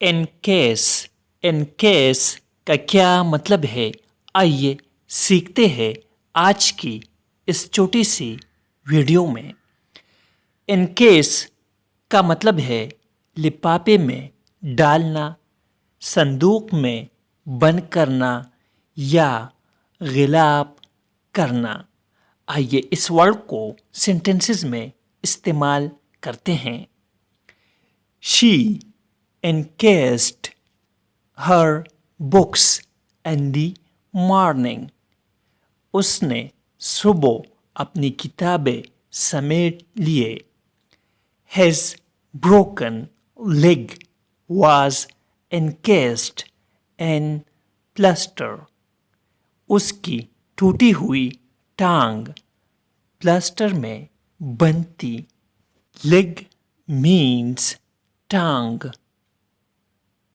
एनकेस का क्या मतलब है, आइए सीखते हैं आज की इस छोटी सी वीडियो में। एनकेस का मतलब है लिफाफे में डालना, संदूक में बंद करना या गिलाफ करना। आइए इस वर्ड को सेंटेंसेस में इस्तेमाल करते हैं। She encased her books in the morning. उसने सुबह अपनी किताबें समेट लिए। His broken leg was encased in plaster. उसकी टूटी हुई टांग प्लास्टर में बंद थी। Leg means tongue.